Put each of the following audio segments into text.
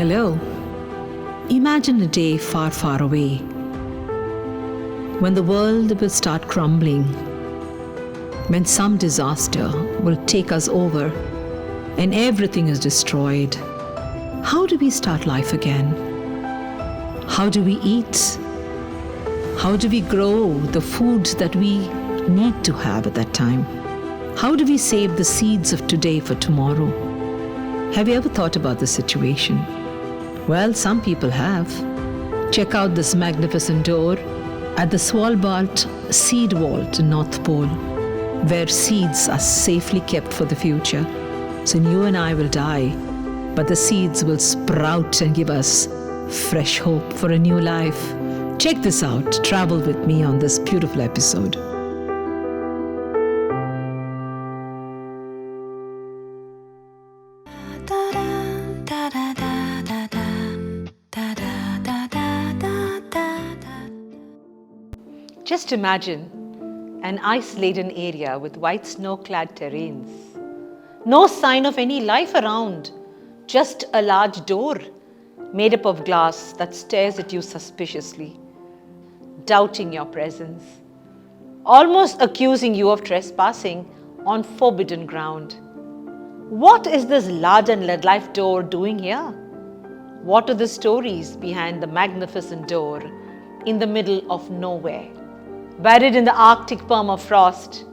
Hello. Imagine a day far, far away when the world will start crumbling, when some disaster will take us over and everything is destroyed. How do we start life again? How do we eat? How do we grow the food that we need to have at that time? How do we save the seeds of today for tomorrow? Have you ever thought about this situation? Well, some people have. Check out this magnificent door at the Svalbard Seed Vault in North Pole, where seeds are safely kept for the future. So you and I will die, but the seeds will sprout and give us fresh hope for a new life. Check this out. Travel with me on this beautiful episode. Just imagine an ice-laden area with white snow-clad terrains. No sign of any life around, just a large door made up of glass that stares at you suspiciously, doubting your presence, almost accusing you of trespassing on forbidden ground. What is this large and life door doing here? What are the stories behind the magnificent door in the middle of nowhere? Buried in the Arctic permafrost,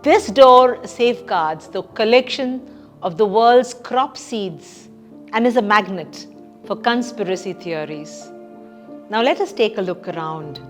this door safeguards the collection of the world's crop seeds and is a magnet for conspiracy theories. Now let us take a look around.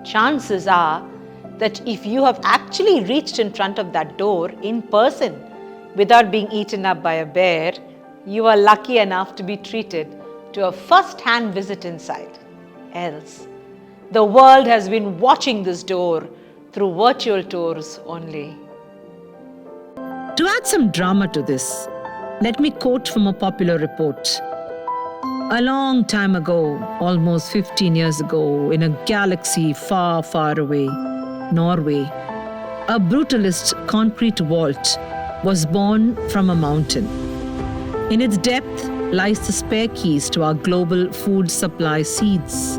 Chances are that if you have actually reached in front of that door in person without being eaten up by a bear, you are lucky enough to be treated to a first-hand visit inside. Else, the world has been watching this door through virtual tours only. To add some drama to this, let me quote from a popular report. A long time ago, almost 15 years ago, in a galaxy far, far away, Norway, a brutalist concrete vault was born from a mountain. In its depth lies the spare keys to our global food supply seeds.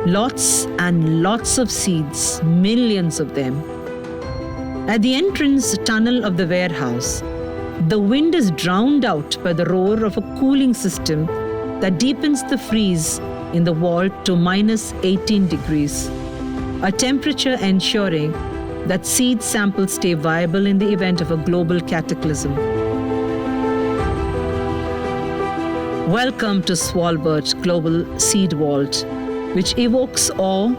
Lots and lots of seeds, millions of them. At the entrance tunnel of the warehouse, the wind is drowned out by the roar of a cooling system that deepens the freeze in the vault to minus 18 degrees, a temperature ensuring that seed samples stay viable in the event of a global cataclysm. Welcome to Svalbard Global Seed Vault, which evokes awe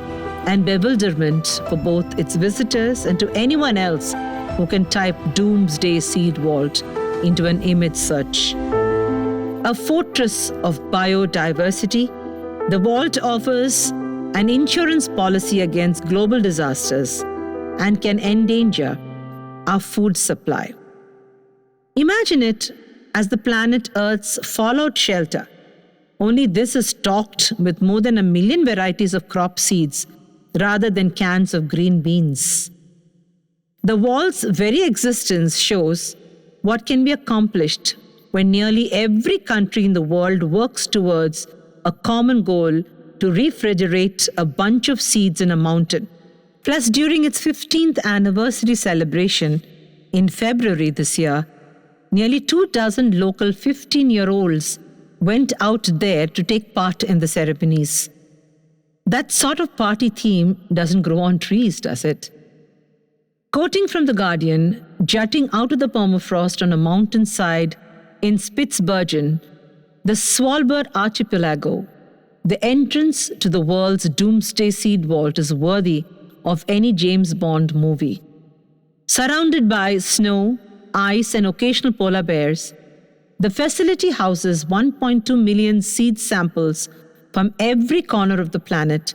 and bewilderment for both its visitors and to anyone else who can type Doomsday Seed Vault into an image search. A fortress of biodiversity, the vault offers an insurance policy against global disasters and can endanger our food supply. Imagine it as the planet Earth's fallout shelter. Only this is stocked with more than 1 million varieties of crop seeds rather than cans of green beans. The vault's very existence shows what can be accomplished when nearly every country in the world works towards a common goal to refrigerate a bunch of seeds in a mountain. Plus, during its 15th anniversary celebration in February this year, nearly 24 local 15-year-olds went out there to take part in the ceremonies. That sort of party theme doesn't grow on trees, does it? Quoting from The Guardian, jutting out of the permafrost on a mountainside in Spitsbergen, the Svalbard archipelago, the entrance to the world's Doomsday Seed Vault is worthy of any James Bond movie. Surrounded by snow, ice, and occasional polar bears, the facility houses 1.2 million seed samples from every corner of the planet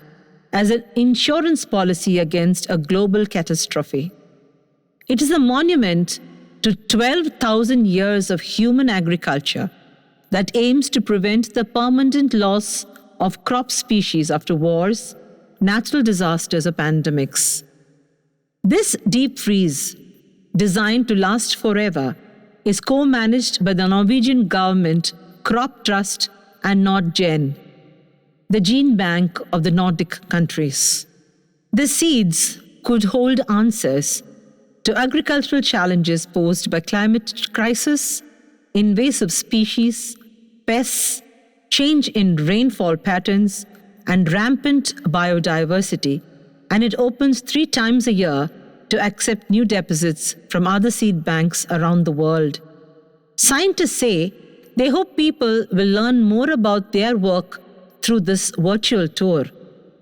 as an insurance policy against a global catastrophe. It is a monument to 12,000 years of human agriculture that aims to prevent the permanent loss of crop species after wars, natural disasters, or pandemics. This deep freeze, designed to last forever, is co-managed by the Norwegian government crop trust and NordGen, the gene bank of the Nordic countries. The seeds could hold answers to agricultural challenges posed by climate crisis, invasive species, pests, change in rainfall patterns, and rampant biodiversity, and it opens 3 times a year to accept new deposits from other seed banks around the world. Scientists say they hope people will learn more about their work through this virtual tour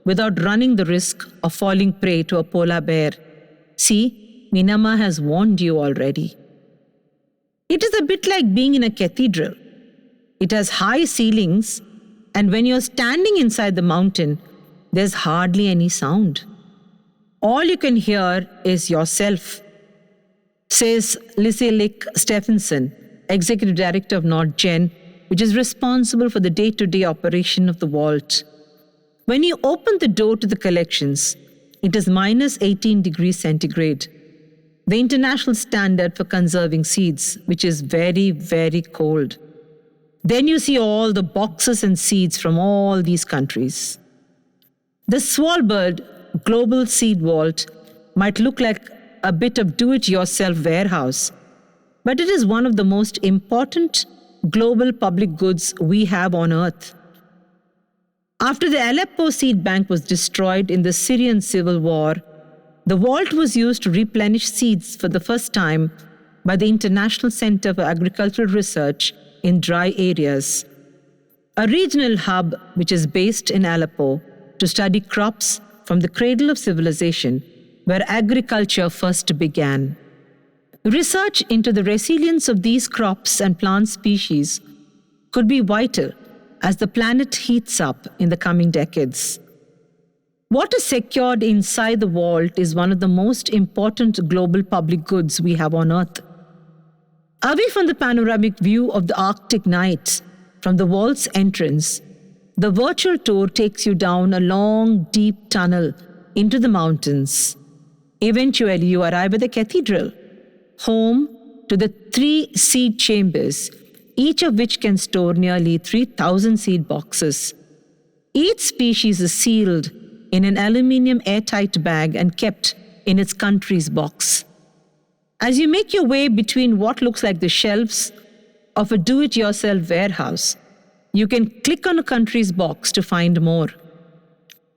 without running the risk of falling prey to a polar bear. See, Minama has warned you already. It is a bit like being in a cathedral. It has high ceilings, and when you're standing inside the mountain, there's hardly any sound. All you can hear is yourself, says Liselik Stephenson, Executive Director of NordGen, which is responsible for the day-to-day operation of the vault. When you open the door to the collections, it is minus 18 degrees centigrade, the international standard for conserving seeds, which is very, very cold. Then you see all the boxes and seeds from all these countries. The Svalbard Global Seed Vault might look like a bit of do-it-yourself warehouse, but it is one of the most important global public goods we have on Earth. After the Aleppo seed bank was destroyed in the Syrian civil war, the vault was used to replenish seeds for the first time by the International Center for Agricultural Research in dry areas, a regional hub which is based in Aleppo to study crops from the cradle of civilization where agriculture first began. Research into the resilience of these crops and plant species could be vital as the planet heats up in the coming decades. What is secured inside the vault is one of the most important global public goods we have on Earth. Away from the panoramic view of the Arctic night from the vault's entrance, the virtual tour takes you down a long, deep tunnel into the mountains. Eventually, you arrive at the cathedral, home to the 3 seed chambers, each of which can store nearly 3,000 seed boxes. Each species is sealed in an aluminium airtight bag and kept in its country's box. As you make your way between what looks like the shelves of a do-it-yourself warehouse, you can click on a country's box to find more.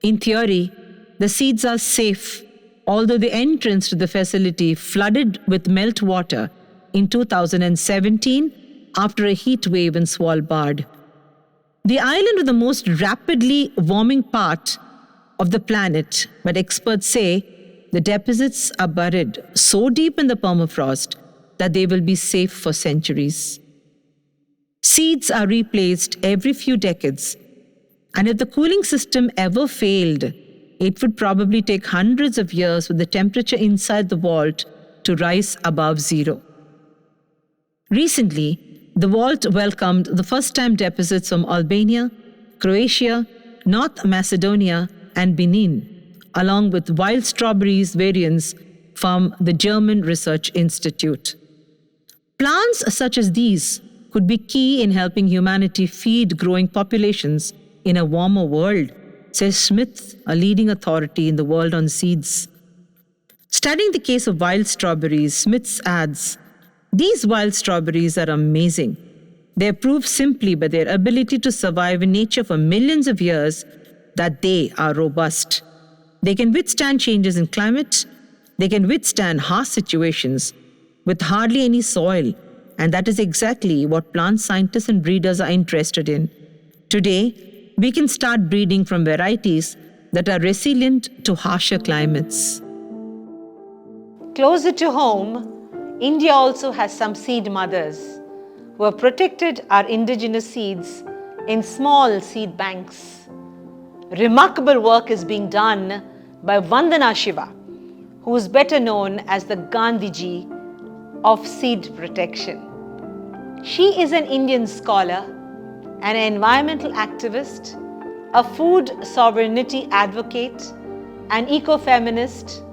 In theory, the seeds are safe, although the entrance to the facility flooded with meltwater in 2017 after a heat wave in Svalbard. The island is the most rapidly warming part of the planet, but experts say the deposits are buried so deep in the permafrost that they will be safe for centuries. Seeds are replaced every few decades, and if the cooling system ever failed, it would probably take hundreds of years for the temperature inside the vault to rise above zero. Recently, the vault welcomed the first-time deposits from Albania, Croatia, North Macedonia, and Benin, along with wild strawberries variants from the German Research Institute. Plants such as these could be key in helping humanity feed growing populations in a warmer world, says Smith, a leading authority in the world on seeds. Studying the case of wild strawberries, Smith adds, "These wild strawberries are amazing. They are proof simply by their ability to survive in nature for millions of years that they are robust. They can withstand changes in climate. They can withstand harsh situations with hardly any soil, and that is exactly what plant scientists and breeders are interested in. Today, we can start breeding from varieties that are resilient to harsher climates." Closer to home, India also has some seed mothers who have protected our indigenous seeds in small seed banks. Remarkable work is being done by Vandana Shiva, who is better known as the Gandhiji of seed protection. She is an Indian scholar, an environmental activist, a food sovereignty advocate, an eco-feminist,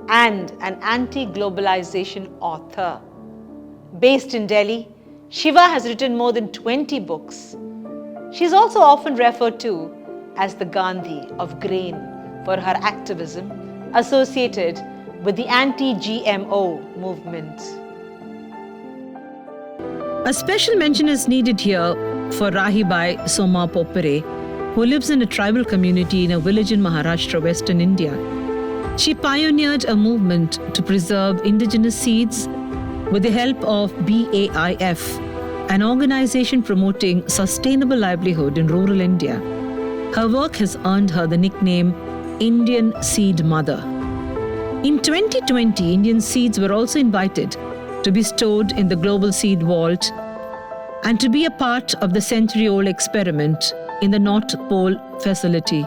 and an anti-globalization author. Based in Delhi, Shiva has written more than 20 books. She is also often referred to as the Gandhi of grain for her activism associated with the anti-GMO movement. A special mention is needed here for Rahibai Soma Popere, who lives in a tribal community in a village in Maharashtra, Western India. She pioneered a movement to preserve indigenous seeds with the help of BAIF, an organization promoting sustainable livelihood in rural India. Her work has earned her the nickname Indian Seed Mother. In 2020, Indian seeds were also invited to be stored in the Global Seed Vault and to be a part of the century-old experiment in the North Pole facility.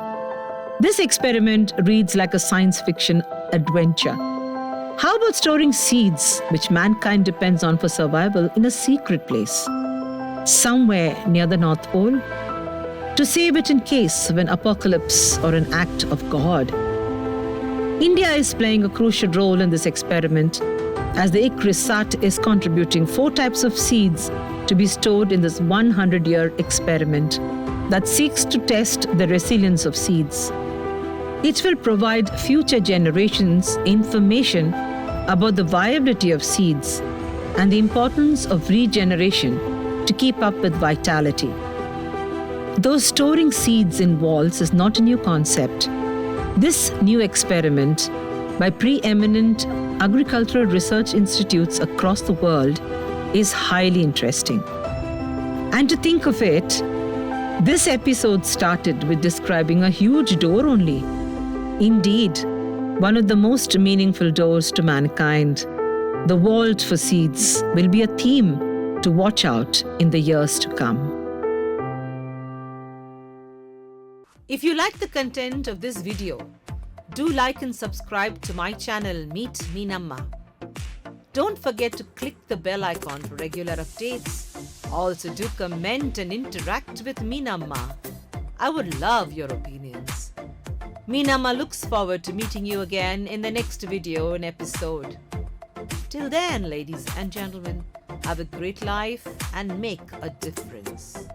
This experiment reads like a science fiction adventure. How about storing seeds, which mankind depends on for survival, in a secret place, somewhere near the North Pole, to save it in case of an apocalypse or an act of God? India is playing a crucial role in this experiment, as the ICRISAT is contributing 4 types of seeds to be stored in this 100-year experiment that seeks to test the resilience of seeds. It will provide future generations information about the viability of seeds and the importance of regeneration to keep up with vitality. Though storing seeds in vaults is not a new concept, this new experiment by preeminent agricultural research institutes across the world is highly interesting. And to think of it, this episode started with describing a huge door only. Indeed, one of the most meaningful doors to mankind. The vault for seeds will be a theme to watch out in the years to come. If you like the content of this video, do like and subscribe to my channel Meet Meenamma. Don't forget to click the bell icon for regular updates. Also do comment and interact with Meenamma. I would love your opinions. Meenamma looks forward to meeting you again in the next video and episode. Till then, ladies and gentlemen, have a great life and make a difference.